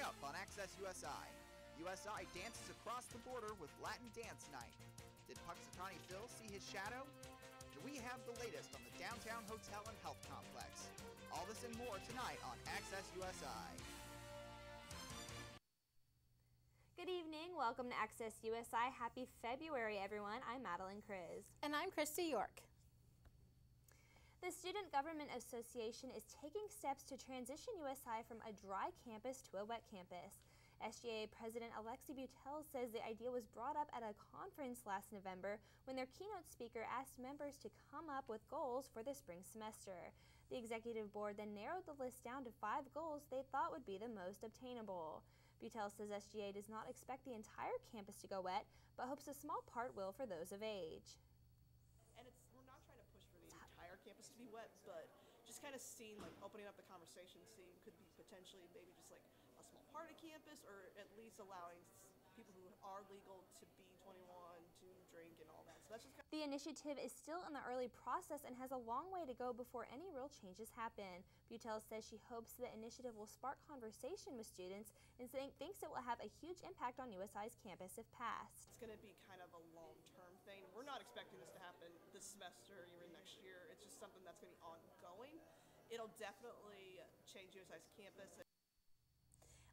up on Access USI. USI dances across the border with Latin Dance Night. Did Puxatawny Phil see his shadow? Do we have the latest on the Downtown Hotel and Health Complex? All this and more tonight on Access USI. Good evening. Welcome to Access USI. Happy February, everyone. I'm Madeline Kriz. And I'm Christy York. The Student Government Association is taking steps to transition USI from a dry campus to a wet campus. SGA President Alexi Beutel says the idea was brought up at a conference last November when their keynote speaker asked members to come up with goals for the spring semester. The executive board then narrowed the list down to 5 goals they thought would be the most obtainable. Beutel says SGA does not expect the entire campus to go wet, but hopes a small part will for those of age. And we're not trying to push for the entire campus to be wet, but just kind of seeing, like, opening up the conversation, seeing could be potentially maybe just like a small part of campus, or at least allowing people who are legal to be 21 to drink and all that. So that's just The initiative is still in the early process and has a long way to go before any real changes happen. Beutel says she hopes the initiative will spark conversation with students and thinks it will have a huge impact on USI's campus if passed. It's going to be kind of a long-term thing. We're not expecting this to happen this semester or even next year. It's just something that's going to be ongoing. It'll definitely change USI's campus.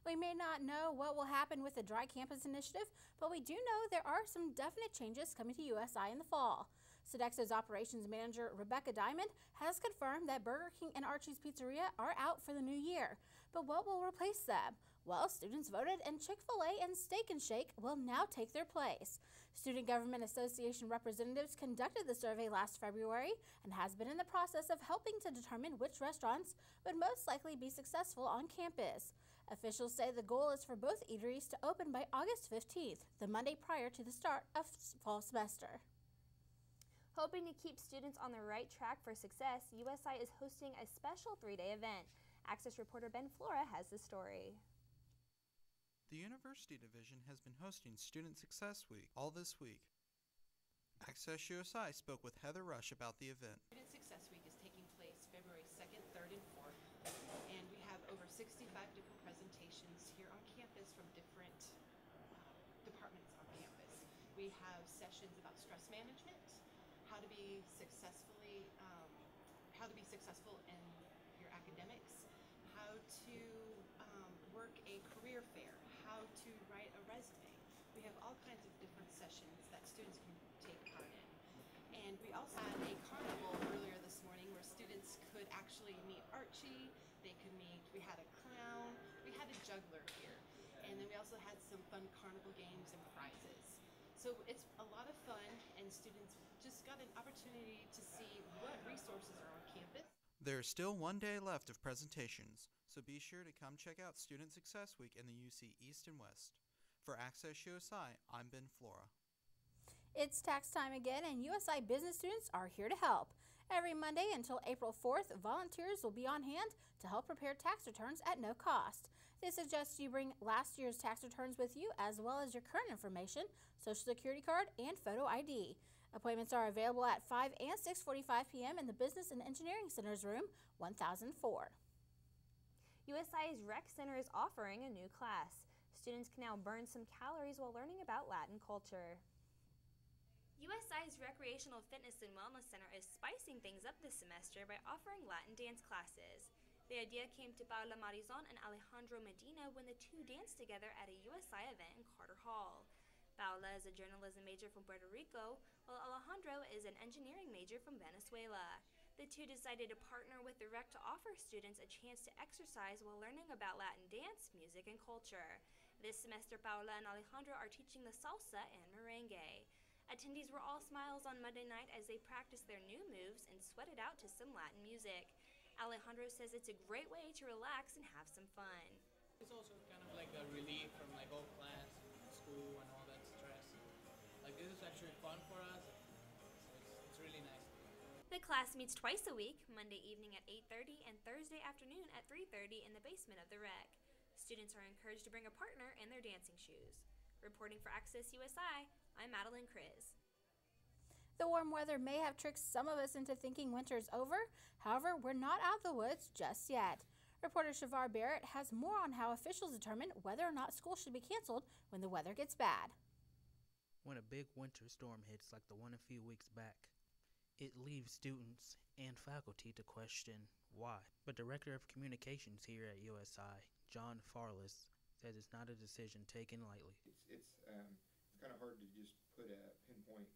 We may not know what will happen with the Dry Campus Initiative, but we do know there are some definite changes coming to USI in the fall. Sodexo's operations manager, Rebecca Diamond, has confirmed that Burger King and Archie's Pizzeria are out for the new year. But what will replace them? Well, students voted and Chick-fil-A and Steak and Shake will now take their place. Student Government Association representatives conducted the survey last February and has been in the process of helping to determine which restaurants would most likely be successful on campus. Officials say the goal is for both eateries to open by August 15th, the Monday prior to the start of fall semester. Hoping to keep students on the right track for success, USI is hosting a special 3-day event. Access reporter Ben Flora has the story. The University Division has been hosting Student Success Week all this week. Access USI spoke with Heather Rush about the event. Student Success Week is taking place February 2nd, 3rd, and 4th, and we have over 65 different presentations here on campus from different departments on campus. We have sessions about stress management, how to be successful in your academics, how to work a career fair, how to write a resume. We have all kinds of different sessions that students can take part in. And we also had a carnival earlier this morning where students could actually meet Archie, we had a clown, we had a juggler here. And then we also had some fun carnival games and prizes. So it's a lot of fun, and students just got an opportunity to see what resources are on campus. There's still 1 day left of presentations, so be sure to come check out Student Success Week in the UC East and West. For Access USI, I'm Ben Flora. It's tax time again, and USI business students are here to help. Every Monday until April 4th, volunteers will be on hand to help prepare tax returns at no cost. They suggest you bring last year's tax returns with you, as well as your current information, social security card, and photo ID. Appointments are available at 5 and 6:45 p.m. in the Business and Engineering Center's room 1004. USI's Rec Center is offering a new class. Students can now burn some calories while learning about Latin culture. USI's Recreational Fitness and Wellness Center is spicing things up this semester by offering Latin dance classes. The idea came to Paula Marizon and Alejandro Medina when the two danced together at a USI event in Carter Hall. Paula is a journalism major from Puerto Rico, while Alejandro is an engineering major from Venezuela. The two decided to partner with the Rec to offer students a chance to exercise while learning about Latin dance, music, and culture. This semester, Paula and Alejandro are teaching the salsa and merengue. Attendees were all smiles on Monday night as they practiced their new moves and sweated out to some Latin music. Alejandro says it's a great way to relax and have some fun. It's also kind of like a relief from like all class, school, and all that stress. Like this is actually fun for us. It's really nice. The class meets twice a week, Monday evening at 8:30 and Thursday afternoon at 3:30 in the basement of the Rec. Students are encouraged to bring a partner and their dancing shoes. Reporting for Access USI, I'm Madeline Kriz. The warm weather may have tricked some of us into thinking winter's over. However, we're not out of the woods just yet. Reporter Shavar Barrett has more on how officials determine whether or not school should be canceled when the weather gets bad. When a big winter storm hits like the one a few weeks back, it leaves students and faculty to question why. But Director of Communications here at USI, John Farless, says it's not a decision taken lightly. It's kind of hard to just put a pinpoint,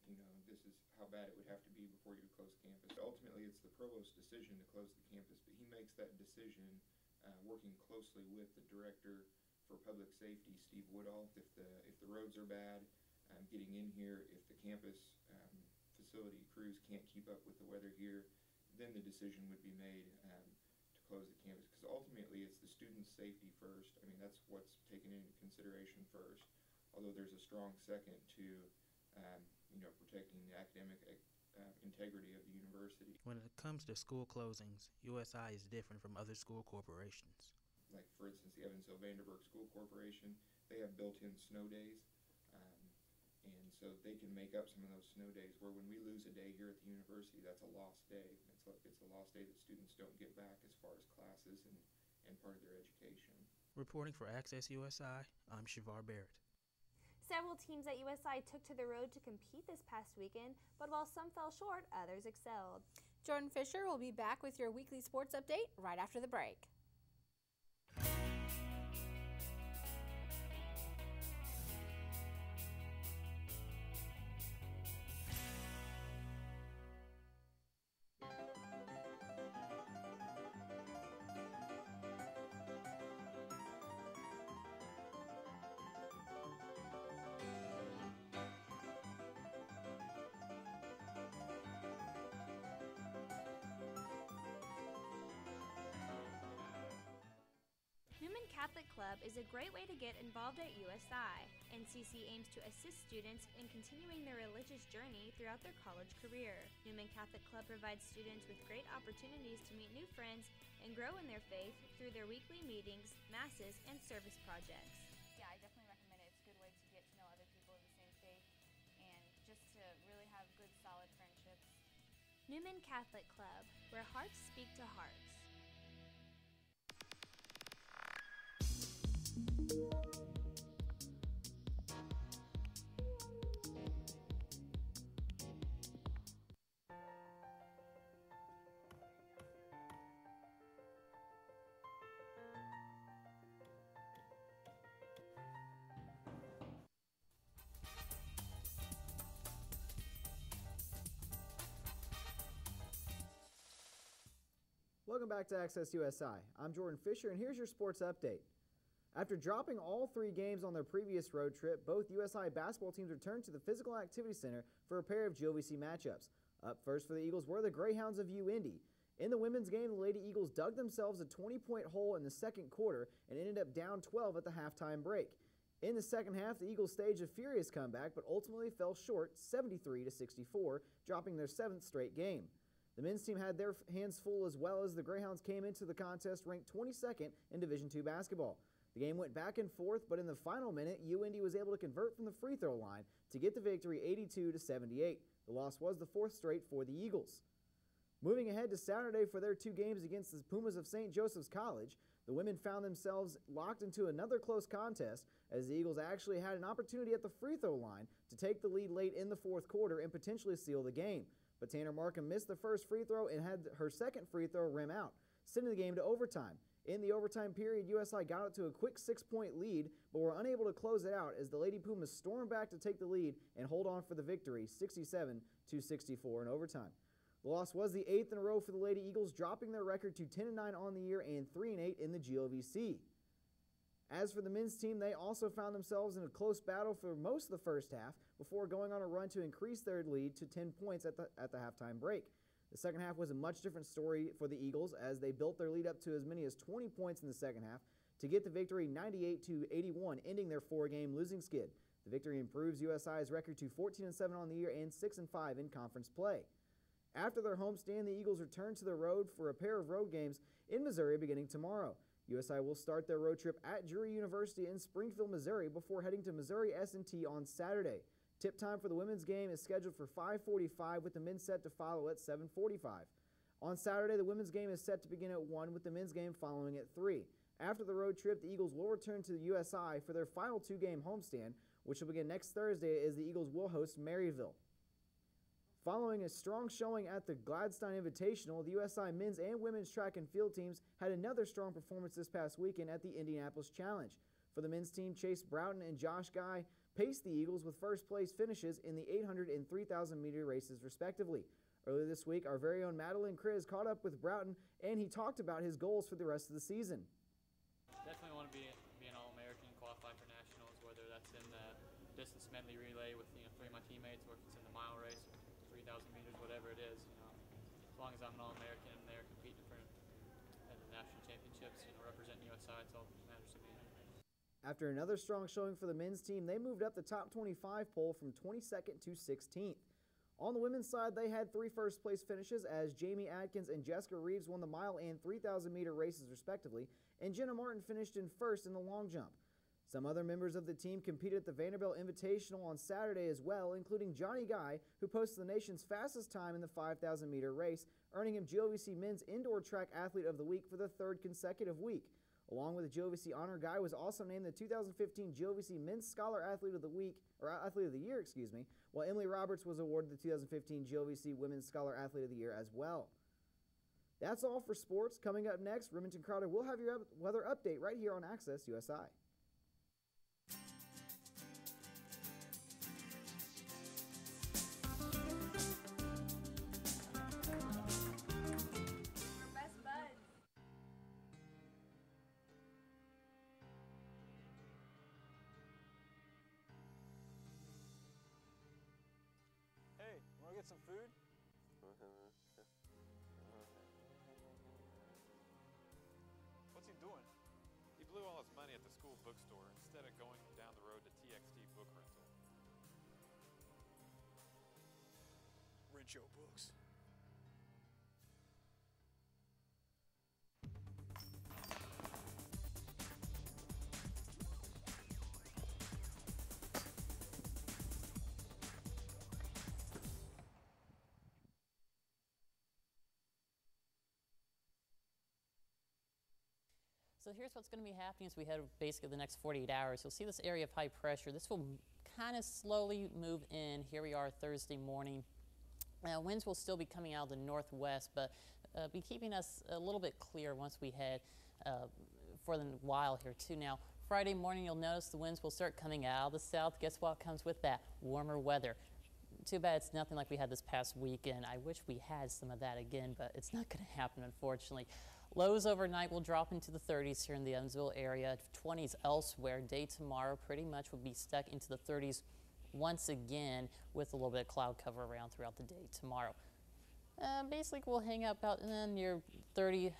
this is how bad it would have to be before you close campus. Ultimately, it's the provost's decision to close the campus, but he makes that decision working closely with the Director for Public Safety, Steve Woodall. If the roads are bad, getting in here, if the campus facility crews can't keep up with the weather here, then the decision would be made to close the campus. Because ultimately, it's the students' safety first. I mean, that's what's taken into consideration first. Although there's a strong second to, protecting the academic integrity of the university. When it comes to school closings, USI is different from other school corporations. Like, for instance, the Evansville Vanderburg School Corporation, they have built-in snow days. And so they can make up some of those snow days, where when we lose a day here at the university, that's a lost day. It's a lost day that students don't get back as far as classes and part of their education. Reporting for Access USI, I'm Shavar Barrett. Several teams at USI took to the road to compete this past weekend, but while some fell short, others excelled. Jordan Fisher will be back with your weekly sports update right after the break. Newman Catholic Club is a great way to get involved at USI. NCC aims to assist students in continuing their religious journey throughout their college career. Newman Catholic Club provides students with great opportunities to meet new friends and grow in their faith through their weekly meetings, masses, and service projects. Yeah, I definitely recommend it. It's a good way to get to know other people of the same faith and just to really have good, solid friendships. Newman Catholic Club, where hearts speak to hearts. Welcome back to Access USI. I'm Jordan Fisher, and here's your sports update. After dropping all 3 games on their previous road trip, both USI basketball teams returned to the Physical Activity Center for a pair of GLVC matchups. Up first for the Eagles were the Greyhounds of UIndy. In the women's game, the Lady Eagles dug themselves a 20-point hole in the second quarter and ended up down 12 at the halftime break. In the second half, the Eagles staged a furious comeback, but ultimately fell short 73-64, dropping their 7th straight game. The men's team had their hands full as well, as the Greyhounds came into the contest ranked 22nd in Division II basketball. The game went back and forth, but in the final minute, UIndy was able to convert from the free throw line to get the victory 82-78. The loss was the 4th straight for the Eagles. Moving ahead to Saturday for their 2 games against the Pumas of St. Joseph's College, the women found themselves locked into another close contest, as the Eagles actually had an opportunity at the free throw line to take the lead late in the 4th quarter and potentially seal the game. But Tanner Markham missed the first free throw and had her second free throw rim out, sending the game to overtime. In the overtime period, USI got up to a quick 6-point lead, but were unable to close it out as the Lady Pumas stormed back to take the lead and hold on for the victory, 67-64 in overtime. The loss was the 8th in a row for the Lady Eagles, dropping their record to 10-9 on the year and 3-8 in the GLVC. As for the men's team, they also found themselves in a close battle for most of the first half before going on a run to increase their lead to 10 points at the halftime break. The second half was a much different story for the Eagles, as they built their lead up to as many as 20 points in the second half to get the victory 98-81, ending their 4-game losing skid. The victory improves USI's record to 14-7 on the year and 6-5 in conference play. After their homestand, the Eagles return to the road for a pair of road games in Missouri beginning tomorrow. USI will start their road trip at Drury University in Springfield, Missouri, before heading to Missouri S&T on Saturday. Tip time for the women's game is scheduled for 5:45, with the men's set to follow at 7:45. On Saturday, the women's game is set to begin at 1 with the men's game following at 3. After the road trip, the Eagles will return to the USI for their final 2-game homestand, which will begin next Thursday as the Eagles will host Maryville. Following a strong showing at the Gladstein Invitational, the USI men's and women's track and field teams had another strong performance this past weekend at the Indianapolis Challenge. For the men's team, Chase Broughton and Josh Guy paced the Eagles with first-place finishes in the 800 and 3,000-meter races, respectively. Earlier this week, our very own Madeline Kriz caught up with Broughton, and he talked about his goals for the rest of the season. Definitely want to be an All-American, qualify for nationals, whether that's in the distance medley relay with 3 of my teammates, or if it's in the mile race, or 3,000 meters, whatever it is. As long as I'm an All-American and they're competing for the national championships, representing USI, it's all that matters to me. After another strong showing for the men's team, they moved up the top 25 poll from 22nd to 16th. On the women's side, they had 3 first-place finishes as Jamie Adkins and Jessica Reeves won the mile and 3,000-meter races respectively, and Jenna Martin finished in first in the long jump. Some other members of the team competed at the Vanderbilt Invitational on Saturday as well, including Johnny Guy, who posted the nation's fastest time in the 5,000-meter race, earning him GOVC Men's Indoor Track Athlete of the Week for the 3rd consecutive week. Along with the GOVC honor, Guy was also named the 2015 GOVC Men's Scholar Athlete of the Week, or Athlete of the Year, while Emily Roberts was awarded the 2015 GOVC Women's Scholar Athlete of the Year as well. That's all for sports. Coming up next, Remington Crowder will have your weather update right here on Access USI. Get some food? What's he doing? He blew all his money at the school bookstore instead of going down the road to TXT Book Rental. Rent your books. So here's what's going to be happening as we head basically the next 48 hours. You'll see this area of high pressure. This will kind of slowly move in. Here we are Thursday morning. Winds will still be coming out of the northwest, but be keeping us a little bit clear once we head for a while here too. Now, Friday morning, you'll notice the winds will start coming out of the south. Guess what comes with that? Warmer weather. Too bad it's nothing like we had this past weekend. I wish we had some of that again, but it's not going to happen, unfortunately. Lows overnight will drop into the 30s here in the Evansville area, 20s elsewhere. Day tomorrow pretty much will be stuck into the 30s once again with a little bit of cloud cover around throughout the day tomorrow. Basically, we'll hang out about near 30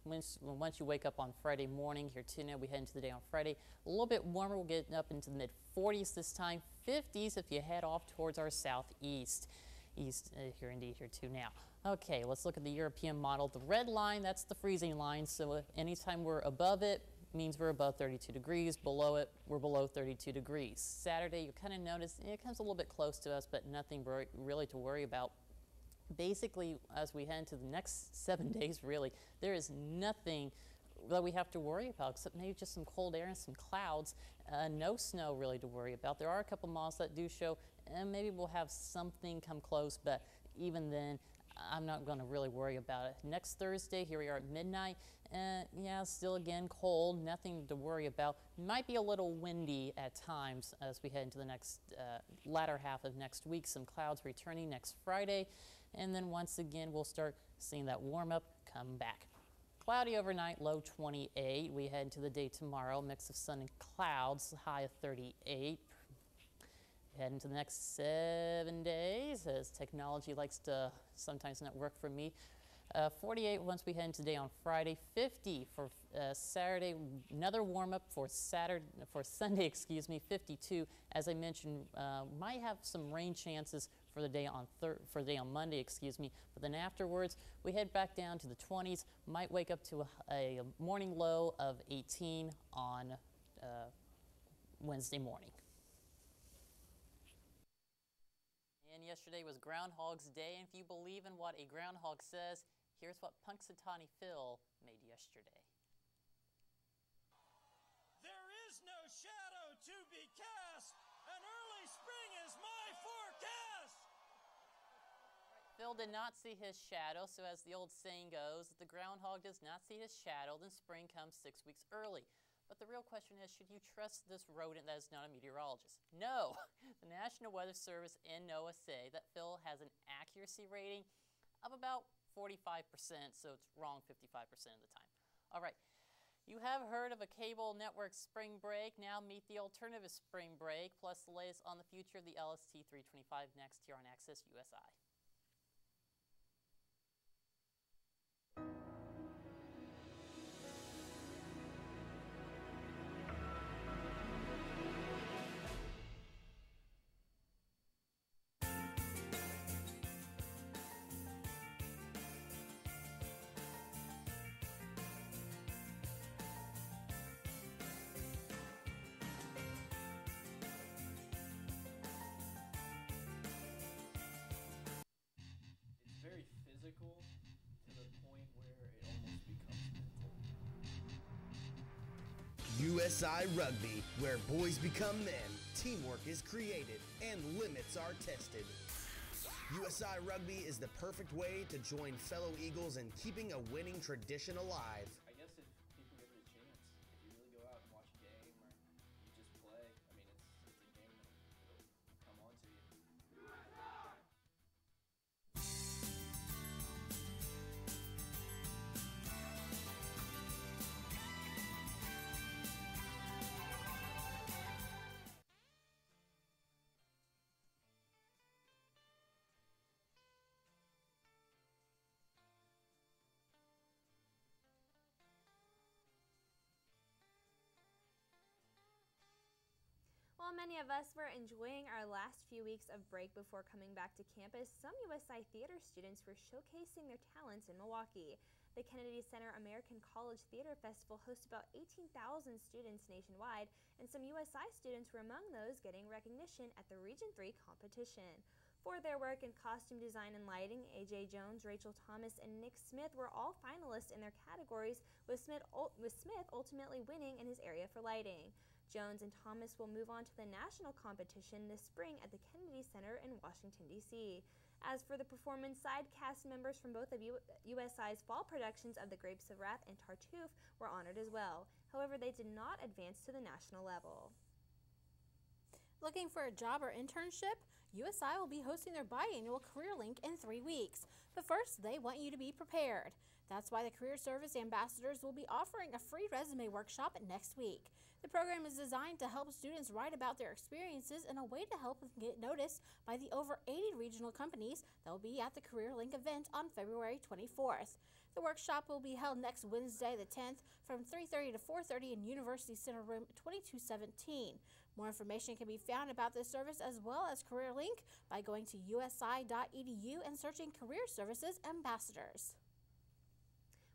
once you wake up on Friday morning here too. Now we head into the day on Friday. A little bit warmer. We'll get up into the mid-40s this time, 50s if you head off towards our southeast. Here indeed here too now. Okay, let's look at the European model. The red line, that's the freezing line. So anytime we're above it, means we're above 32 degrees. Below it, we're below 32 degrees. Saturday, you kind of notice it comes a little bit close to us, but nothing really to worry about. Basically, as we head into the next 7 days, really, there is nothing that we have to worry about except maybe just some cold air and some clouds. No snow really to worry about. There are a couple models that do show, and maybe we'll have something come close, but even then, I'm not going to really worry about it. Next Thursday, here we are at midnight. Yeah, still again cold, nothing to worry about. Might be a little windy at times as we head into the next latter half of next week. Some clouds returning next Friday. And then once again, we'll start seeing that warm up come back. Cloudy overnight, low 28. We head into the day tomorrow, mix of sun and clouds, high of 38. Head into the next 7 days as technology likes to sometimes not work for me. 48 once we head into the day on Friday. 50 for Saturday. Another warm up for Sunday. 52. As I mentioned, might have some rain chances for the day on Monday. But then afterwards, we head back down to the 20s. Might wake up to a morning low of 18 on Wednesday morning. And yes, yesterday was Groundhog's Day, and if you believe in what a groundhog says, here's what Punxsutawney Phil made yesterday. There is no shadow to be cast, and early spring is my forecast. Phil did not see his shadow, so as the old saying goes, if the groundhog does not see his shadow, then spring comes 6 weeks early. But the real question is, should you trust this rodent that is not a meteorologist? No! The National Weather Service and NOAA say that Phil has an accuracy rating of about 45%, so it's wrong 55% of the time. All right. You have heard of a cable network spring break. Now meet the alternative spring break, plus the latest on the future of the LST 325 next here on Access USI. Physical to the point where it almost becomes mental. USI Rugby, where boys become men, teamwork is created, and limits are tested. USI Rugby is the perfect way to join fellow Eagles in keeping a winning tradition alive. I guess if people give it a chance, if you really go out and watch a game or you just play, I mean, it's a game that'll come on to you. While many of us were enjoying our last few weeks of break before coming back to campus, some USI theater students were showcasing their talents in Milwaukee. The Kennedy Center American College Theater Festival hosts about 18,000 students nationwide, and some USI students were among those getting recognition at the Region 3 competition. For their work in costume design and lighting, AJ Jones, Rachel Thomas, and Nick Smith were all finalists in their categories, with Smith ultimately winning in his area for lighting. Jones and Thomas will move on to the national competition this spring at the Kennedy Center in Washington, D.C. As for the performance side, cast members from both of USI's fall productions of The Grapes of Wrath and Tartuffe were honored as well. However, they did not advance to the national level. Looking for a job or internship? USI will be hosting their biannual Career Link in 3 weeks. But first, they want you to be prepared. That's why the Career Service Ambassadors will be offering a free resume workshop next week. The program is designed to help students write about their experiences in a way to help them get noticed by the over 80 regional companies that will be at the Career Link event on February 24th. The workshop will be held next Wednesday, the 10th, from 3:30 to 4:30 in University Center Room 2217. More information can be found about this service as well as Career Link by going to usi.edu and searching Career Services Ambassadors.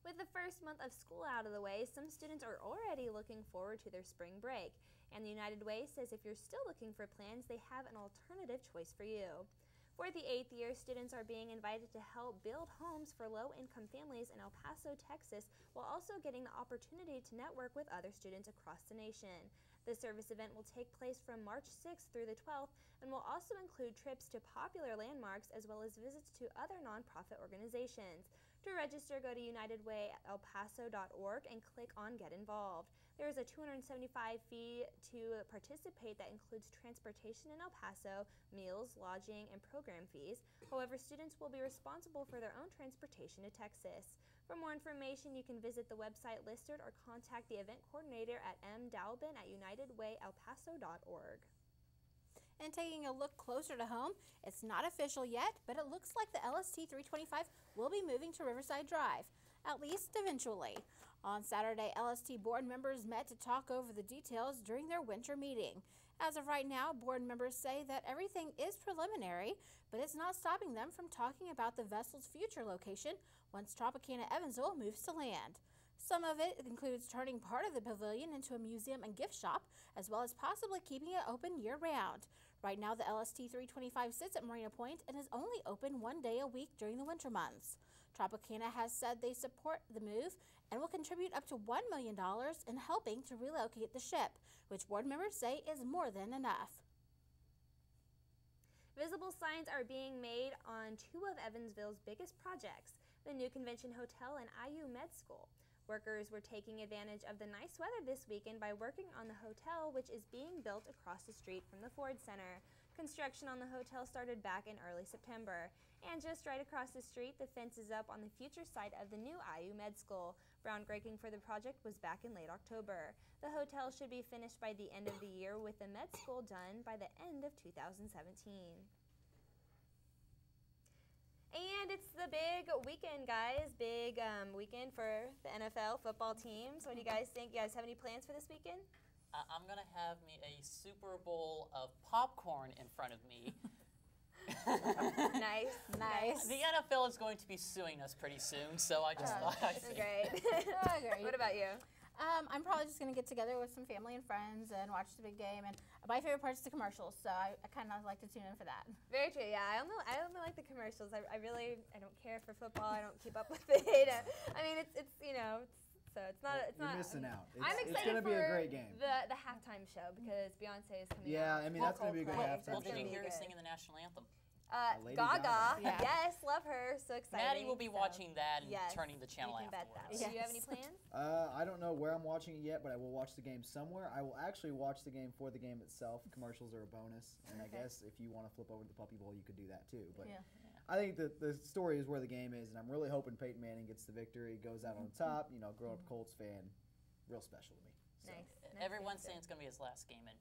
With the first month of school out of the way, some students are already looking forward to their spring break. And the United Way says if you're still looking for plans, they have an alternative choice for you. For the 8th year, students are being invited to help build homes for low-income families in El Paso, Texas, while also getting the opportunity to network with other students across the nation. The service event will take place from March 6th through the 12th and will also include trips to popular landmarks as well as visits to other nonprofit organizations. To register, go to unitedwayelpaso.org and click on Get Involved. There is a $275 fee to participate that includes transportation in El Paso, meals, lodging, and program fees. However, students will be responsible for their own transportation to Texas. For more information, you can visit the website listed or contact the event coordinator at mdalbin@unitedwayelpaso.org. And taking a look closer to home, it's not official yet, but it looks like the LST 325 will be moving to Riverside Drive, at least eventually. On Saturday, LST board members met to talk over the details during their winter meeting. As of right now, board members say that everything is preliminary, but it's not stopping them from talking about the vessel's future location once Tropicana Evansville moves to land. Some of it includes turning part of the pavilion into a museum and gift shop, as well as possibly keeping it open year-round. Right now, the LST 325 sits at Marina Point and is only open 1 day a week during the winter months. Tropicana has said they support the move and will contribute up to $1 million in helping to relocate the ship, which board members say is more than enough. Visible signs are being made on two of Evansville's biggest projects, the new Convention Hotel and IU Med School. Workers were taking advantage of the nice weather this weekend by working on the hotel, which is being built across the street from the Ford Center. Construction on the hotel started back in early September. And just right across the street, the fence is up on the future site of the new IU Med School. Groundbreaking for the project was back in late October. The hotel should be finished by the end of the year, with the med school done by the end of 2017. And it's the big weekend, guys. Big weekend for the NFL football teams. What do you guys think? You guys have any plans for this weekend? I'm going to have me a Super Bowl of popcorn in front of me. Nice. The NFL is going to be suing us pretty soon, so I just thought I'd say. Great. Great. What about you? I'm probably just going to get together with some family and friends and watch the big game. And my favorite part is the commercials, so I kind of like to tune in for that. Very true. Yeah, I don't like the commercials. I don't care for football. I don't keep up with it. I mean, it's you know. So it's not. You're missing out. I'm excited it's gonna for be a great game. The halftime show because Beyonce is coming out. Yeah, I mean that's gonna be a good halftime Well, show. did you hear her singing the national anthem? Lady Gaga. Yeah. Yes, love her. So excited. Maddie will be watching that and Yes, turning the channel you can bet afterwards. that. Do you have any plans? I don't know where I'm watching it yet, but I will watch the game somewhere. I will actually watch the game for the game itself. Commercials are a bonus, and I guess if you want to flip over to the Puppy Bowl, you could do that too. But I think the story is where the game is, and I'm really hoping Peyton Manning gets the victory, goes out on top. You know, grow up Colts fan, real special to me. So. Nice. Everyone's saying it's going to be his last game, and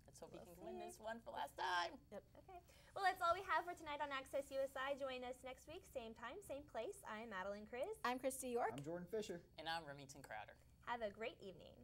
let's hope he can win this one for last time. Yep. Okay. Well, that's all we have for tonight on Access USI. Join us next week, same time, same place. I'm Madeline Kriz. I'm Christy York. I'm Jordan Fisher. And I'm Remington Crowder. Have a great evening.